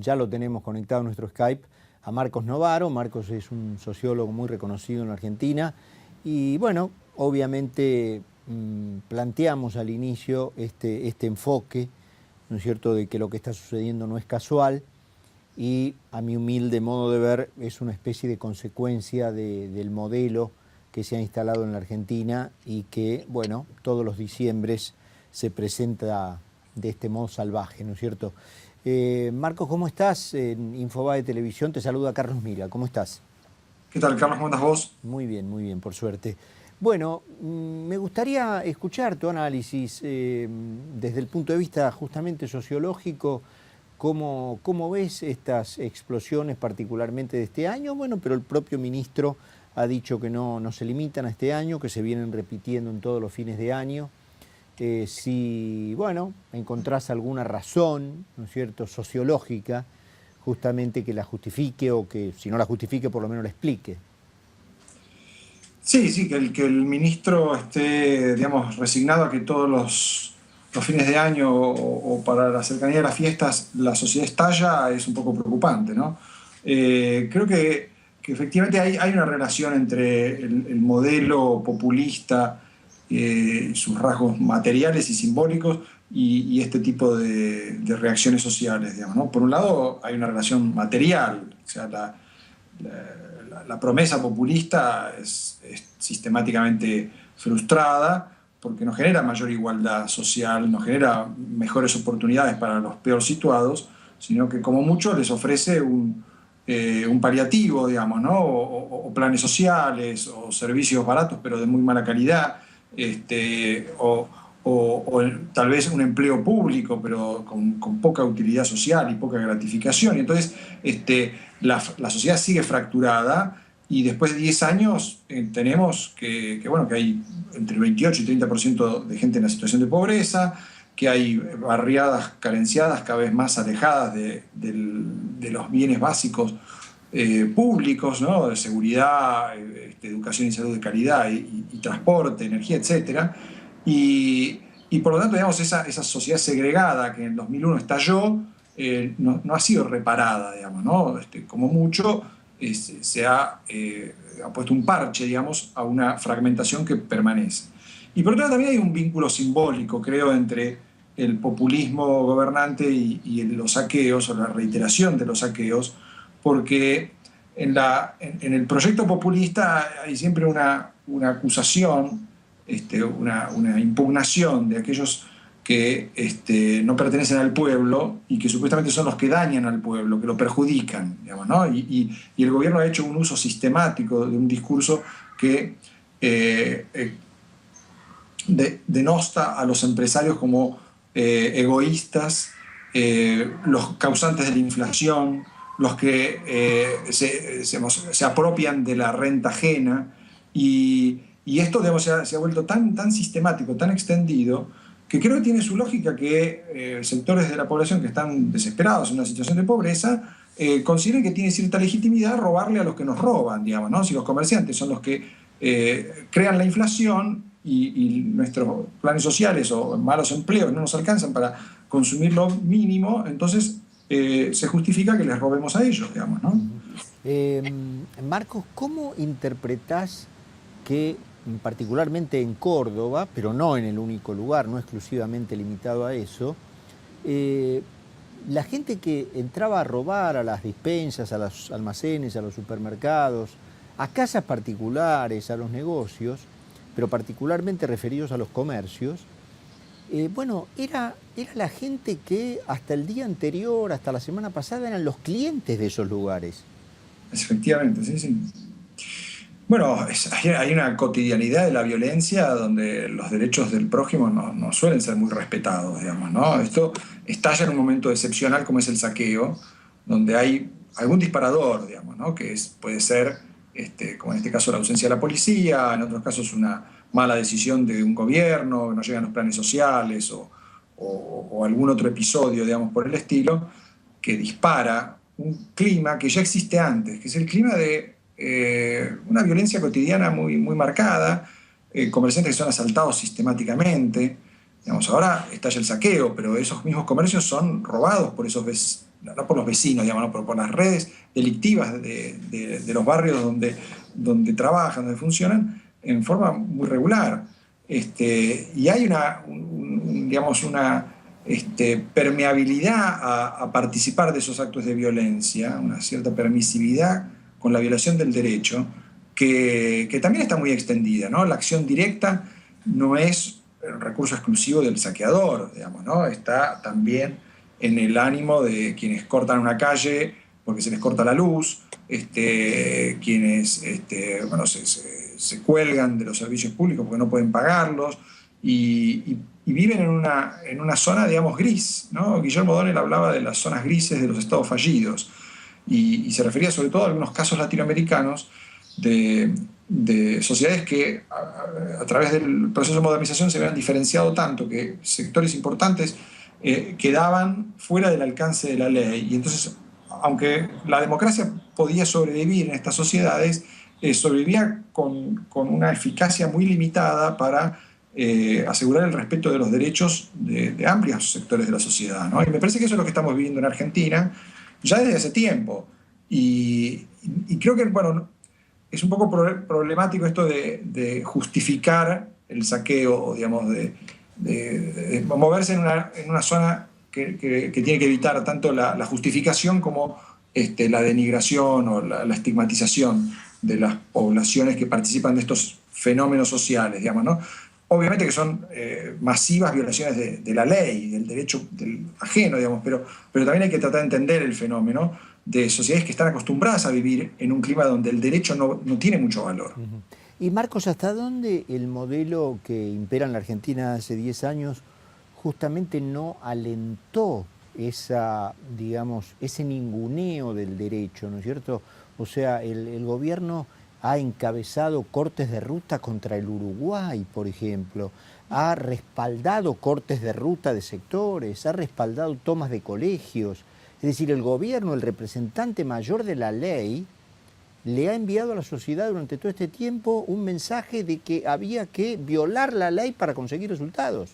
Ya lo tenemos conectado a nuestro Skype a Marcos Novaro. Marcos es un sociólogo muy reconocido en la Argentina y bueno, obviamente planteamos al inicio este enfoque, ¿no es cierto?, de que lo que está sucediendo no es casual y a mi humilde modo de ver es una especie de consecuencia del modelo que se ha instalado en la Argentina y que, bueno, todos los diciembres se presenta de este modo salvaje, ¿no es cierto? Marcos, ¿cómo estás? En Infobae Televisión te saluda Carlos Mira, ¿cómo estás? ¿Qué tal, Carlos? ¿Cómo andas vos? Muy bien, por suerte. Bueno, me gustaría escuchar tu análisis desde el punto de vista justamente sociológico. ¿Cómo ves estas explosiones particularmente de este año? Bueno, pero el propio ministro ha dicho que no se limitan a este año, que se vienen repitiendo en todos los fines de año. Si, bueno, encontrás alguna razón, ¿no es cierto?, sociológica, justamente que la justifique o que, si no la justifique, por lo menos la explique. Sí, que el ministro esté, digamos, resignado a que todos los fines de año o para la cercanía de las fiestas la sociedad estalla es un poco preocupante, ¿no? Creo que efectivamente hay una relación entre el modelo populista, sus rasgos materiales y simbólicos y este tipo de reacciones sociales, digamos, ¿no? Por un lado hay una relación material, o sea, la promesa populista es sistemáticamente frustrada porque no genera mayor igualdad social, no genera mejores oportunidades para los peor situados, sino que como mucho les ofrece un paliativo, digamos, ¿no? O planes sociales, o servicios baratos pero de muy mala calidad, o tal vez un empleo público, pero con poca utilidad social y poca gratificación. Y entonces la sociedad sigue fracturada y después de 10 años tenemos que hay entre el 28 y 30% de gente en la situación de pobreza, que hay barriadas carenciadas cada vez más alejadas de los bienes básicos públicos, ¿no? De seguridad, educación y salud de calidad y transporte, energía, etc. Y por lo tanto, digamos, esa sociedad segregada que en el 2001 estalló no ha sido reparada, digamos, ¿no? Como mucho se ha puesto un parche, digamos, a una fragmentación que permanece. Y por otro lado también hay un vínculo simbólico, creo, entre el populismo gobernante y los saqueos, o la reiteración de los saqueos, porque en el proyecto populista hay siempre una acusación, una impugnación de aquellos que no pertenecen al pueblo y que supuestamente son los que dañan al pueblo, que lo perjudican, digamos, ¿no? Y el gobierno ha hecho un uso sistemático de un discurso que denosta a los empresarios como egoístas, los causantes de la inflación, los que se apropian de la renta ajena, y esto, digamos, se ha vuelto tan sistemático, tan extendido, que creo que tiene su lógica que sectores de la población que están desesperados en una situación de pobreza consideren que tiene cierta legitimidad robarle a los que nos roban, digamos, ¿no? Si los comerciantes son los que crean la inflación y nuestros planes sociales o malos empleos no nos alcanzan para consumir lo mínimo, entonces se justifica que les robemos a ellos, digamos, ¿no? Marcos, ¿cómo interpretás que, particularmente en Córdoba, pero no en el único lugar, no exclusivamente limitado a eso, la gente que entraba a robar a las despensas, a los almacenes, a los supermercados, a casas particulares, a los negocios, pero particularmente referidos a los comercios, bueno, era la gente que hasta el día anterior, hasta la semana pasada, eran los clientes de esos lugares? Efectivamente, sí. Bueno, hay una cotidianidad de la violencia donde los derechos del prójimo no suelen ser muy respetados, digamos, ¿no? Esto estalla en un momento excepcional como es el saqueo, donde hay algún disparador, digamos, ¿no? Que puede ser, como en este caso, la ausencia de la policía, en otros casos una mala decisión de un gobierno, que no llegan los planes sociales o algún otro episodio, digamos, por el estilo, que dispara un clima que ya existe antes, que es el clima de una violencia cotidiana muy marcada, comerciantes que son asaltados sistemáticamente. Digamos, ahora estalla el saqueo, pero esos mismos comercios son robados por esos no por los vecinos, digamos, no, pero por las redes delictivas de los barrios donde trabajan, donde funcionan, en forma muy regular. Y hay digamos, una permeabilidad a participar de esos actos de violencia, una cierta permisividad con la violación del derecho, que también está muy extendida, ¿no? La acción directa no es el recurso exclusivo del saqueador, digamos, ¿no? Está también en el ánimo de quienes cortan una calle porque se les corta la luz, quienes bueno, se cuelgan de los servicios públicos porque no pueden pagarlos y viven en una zona, digamos, gris, ¿no? Guillermo O'Donnell hablaba de las zonas grises de los estados fallidos y se refería sobre todo a algunos casos latinoamericanos de sociedades que a través del proceso de modernización se habían diferenciado tanto que sectores importantes quedaban fuera del alcance de la ley. Y entonces, aunque la democracia podía sobrevivir en estas sociedades, sobrevivía con una eficacia muy limitada para asegurar el respeto de los derechos de amplios sectores de la sociedad, ¿no? Y me parece que eso es lo que estamos viviendo en Argentina ya desde hace tiempo. Y creo que, bueno, es un poco problemático esto de justificar el saqueo, digamos, de moverse en una zona que tiene que evitar tanto la justificación como la denigración o la estigmatización de las poblaciones que participan de estos fenómenos sociales, digamos, ¿no? Obviamente que son masivas violaciones de la ley, del derecho del ajeno, digamos, pero también hay que tratar de entender el fenómeno de sociedades que están acostumbradas a vivir en un clima donde el derecho no tiene mucho valor. Y Marcos, ¿hasta dónde el modelo que impera en la Argentina hace 10 años justamente no alentó digamos, ese ninguneo del derecho, ¿no es cierto? O sea, el gobierno ha encabezado cortes de ruta contra el Uruguay, por ejemplo, ha respaldado cortes de ruta de sectores, ha respaldado tomas de colegios. Es decir, el gobierno, el representante mayor de la ley, le ha enviado a la sociedad durante todo este tiempo un mensaje de que había que violar la ley para conseguir resultados.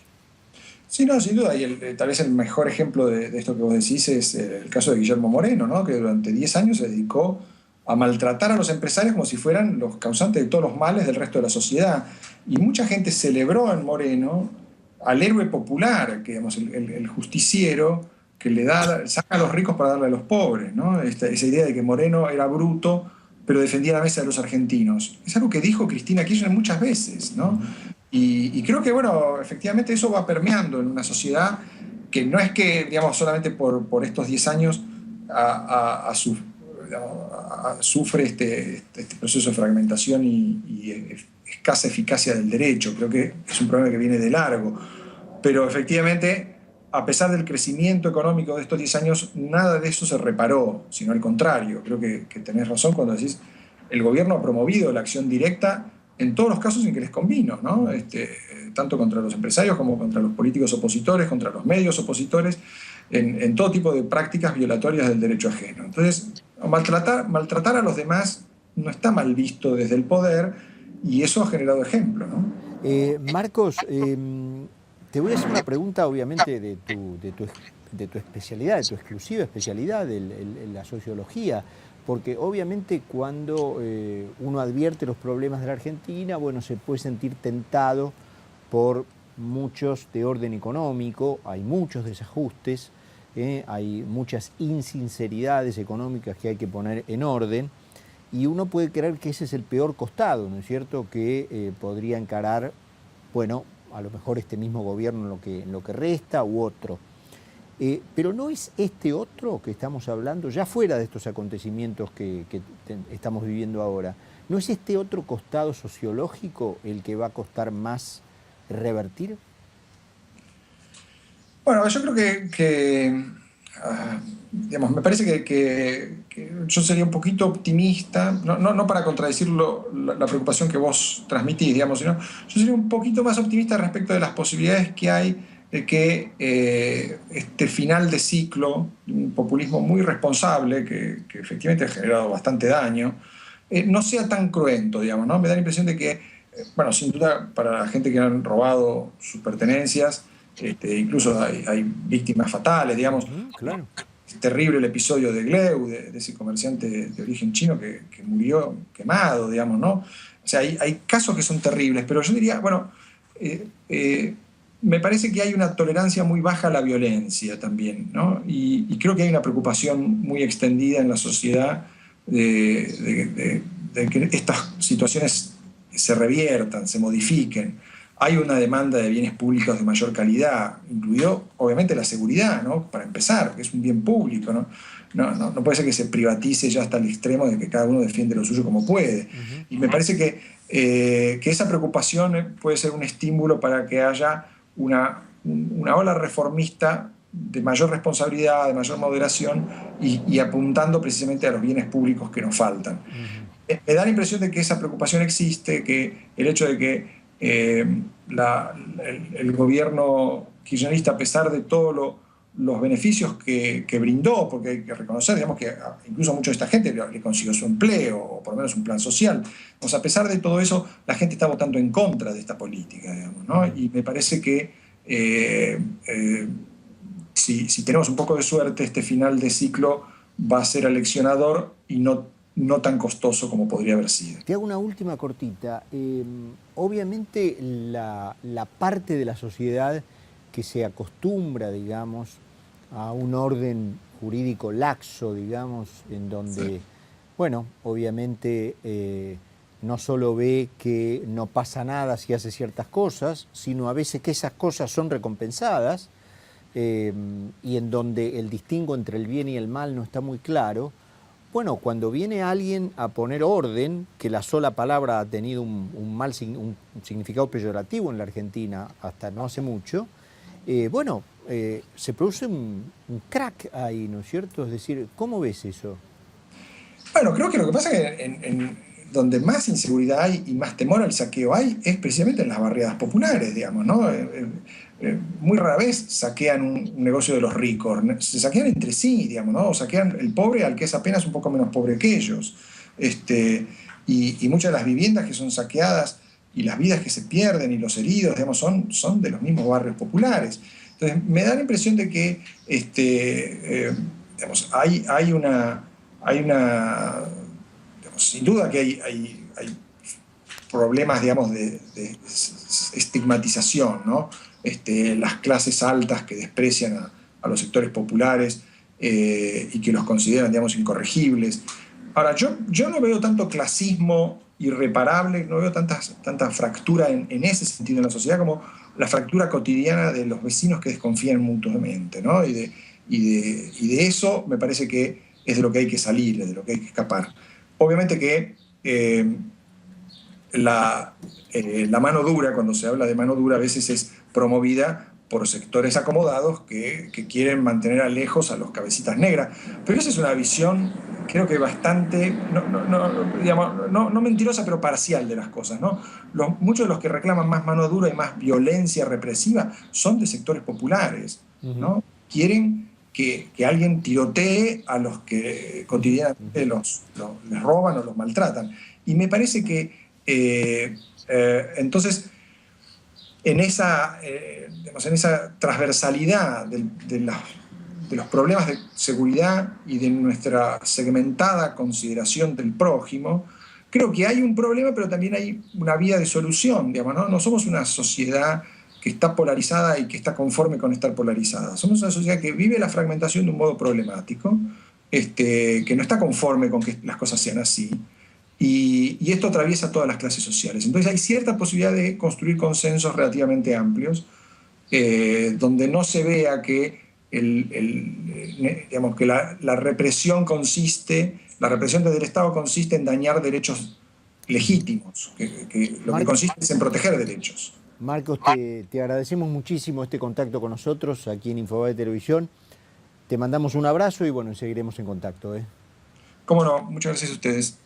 Sí, no, sin duda. Y tal vez el mejor ejemplo de esto que vos decís es el caso de Guillermo Moreno, ¿no? Que durante 10 años se dedicó a maltratar a los empresarios como si fueran los causantes de todos los males del resto de la sociedad. Y mucha gente celebró en Moreno al héroe popular, que, digamos, el justiciero que saca a los ricos para darle a los pobres, ¿no? Esa idea de que Moreno era bruto, pero defendía la mesa de los argentinos. Es algo que dijo Cristina Kirchner muchas veces, ¿no? Y creo que, bueno, efectivamente eso va permeando en una sociedad que no es que, digamos, solamente por estos 10 años sufre este proceso de fragmentación y escasa eficacia del derecho. Creo que es un problema que viene de largo. Pero efectivamente, a pesar del crecimiento económico de estos 10 años, nada de eso se reparó, sino al contrario. Creo que tenés razón cuando decís el gobierno ha promovido la acción directa en todos los casos en que les convino, ¿no? Tanto contra los empresarios como contra los políticos opositores, contra los medios opositores, en todo tipo de prácticas violatorias del derecho ajeno. Entonces, maltratar a los demás no está mal visto desde el poder y eso ha generado ejemplo, ¿no? Marcos, te voy a hacer una pregunta, obviamente, de tu especialidad, de tu exclusiva especialidad, la sociología, porque obviamente cuando uno advierte los problemas de la Argentina, bueno, se puede sentir tentado por muchos de orden económico, hay muchos desajustes, hay muchas insinceridades económicas que hay que poner en orden, y uno puede creer que ese es el peor costado, ¿no es cierto?, que podría encarar, bueno, a lo mejor este mismo gobierno en lo que resta u otro. Pero ¿no es este otro que estamos hablando, ya fuera de estos acontecimientos que estamos viviendo ahora, no es este otro costado sociológico el que va a costar más revertir? Bueno, yo creo que digamos, me parece que yo sería un poquito optimista, no para contradecir la preocupación que vos transmitís, digamos, sino yo sería un poquito más optimista respecto de las posibilidades que hay de que este final de ciclo, un populismo muy responsable, que efectivamente ha generado bastante daño, no sea tan cruento, digamos, ¿no? Me da la impresión de que, bueno, sin duda, para la gente que han robado sus pertenencias, incluso hay víctimas fatales, digamos. Claro. es terrible el episodio de Gleu, de ese comerciante de origen chino que murió quemado, digamos, ¿no? O sea, hay casos que son terribles, pero yo diría, bueno, me parece que hay una tolerancia muy baja a la violencia también, ¿no? Y creo que hay una preocupación muy extendida en la sociedad de que estas situaciones se reviertan, se modifiquen. Hay una demanda de bienes públicos de mayor calidad, incluido obviamente la seguridad, ¿no? Para empezar, que es un bien público, ¿no? No puede ser que se privatice ya hasta el extremo de que cada uno defiende lo suyo como puede. Y me parece que esa preocupación puede ser un estímulo para que haya una ola reformista de mayor responsabilidad, de mayor moderación y apuntando precisamente a los bienes públicos que nos faltan. Me da la impresión de que esa preocupación existe, que el hecho de que el gobierno kirchnerista, a pesar de todos los beneficios que brindó, porque hay que reconocer, digamos, que incluso a mucha de esta gente le consiguió su empleo, o por lo menos un plan social. O sea, a pesar de todo eso, la gente está votando en contra de esta política, digamos, ¿no? Y me parece que si tenemos un poco de suerte, este final de ciclo va a ser aleccionador y no tan costoso como podría haber sido. Te hago una última cortita. Obviamente la parte de la sociedad que se acostumbra, digamos, a un orden jurídico laxo, digamos, en donde, sí, bueno, obviamente no solo ve que no pasa nada si hace ciertas cosas, sino a veces que esas cosas son recompensadas, y en donde el distingo entre el bien y el mal no está muy claro. Bueno, cuando viene alguien a poner orden, que la sola palabra ha tenido un significado peyorativo en la Argentina hasta no hace mucho, se produce un crack ahí, ¿no es cierto? Es decir, ¿cómo ves eso? Bueno, creo que lo que pasa es que donde más inseguridad hay y más temor al saqueo hay es precisamente en las barriadas populares, digamos, ¿no? Muy rara vez saquean un negocio de los ricos, se saquean entre sí, digamos, ¿no? O saquean el pobre al que es apenas un poco menos pobre que ellos. Y muchas de las viviendas que son saqueadas y las vidas que se pierden y los heridos, digamos, son de los mismos barrios populares. Entonces, me da la impresión de que digamos, hay una sin duda que hay problemas, digamos, de estigmatización, ¿no? Las clases altas que desprecian a los sectores populares y que los consideran, digamos, incorregibles. Ahora, yo no veo tanto clasismo irreparable, no veo tanta fractura en ese sentido en la sociedad como la fractura cotidiana de los vecinos que desconfían mutuamente, ¿no? Y de eso me parece que es de lo que hay que salir, de lo que hay que escapar. Obviamente que la mano dura, cuando se habla de mano dura, a veces es promovida por sectores acomodados que quieren mantener a lejos a los cabecitas negras. Pero esa es una visión, creo que bastante, no mentirosa, pero parcial de las cosas, ¿no? Muchos de los que reclaman más mano dura y más violencia represiva son de sectores populares, ¿no? Quieren que alguien tirotee a los que cotidianamente les roban o los maltratan. Y me parece que entonces en esa transversalidad de los problemas de seguridad y de nuestra segmentada consideración del prójimo, creo que hay un problema, pero también hay una vía de solución, digamos, ¿no? No somos una sociedad que está polarizada y que está conforme con estar polarizada. Somos una sociedad que vive la fragmentación de un modo problemático, que no está conforme con que las cosas sean así, y esto atraviesa todas las clases sociales. Entonces hay cierta posibilidad de construir consensos relativamente amplios, donde no se vea que, digamos, que la represión del Estado consiste en dañar derechos legítimos, que lo que consiste es en proteger derechos. Marcos, te agradecemos muchísimo este contacto con nosotros aquí en Infobae Televisión. Te mandamos un abrazo y bueno, seguiremos en contacto. Cómo no, muchas gracias a ustedes.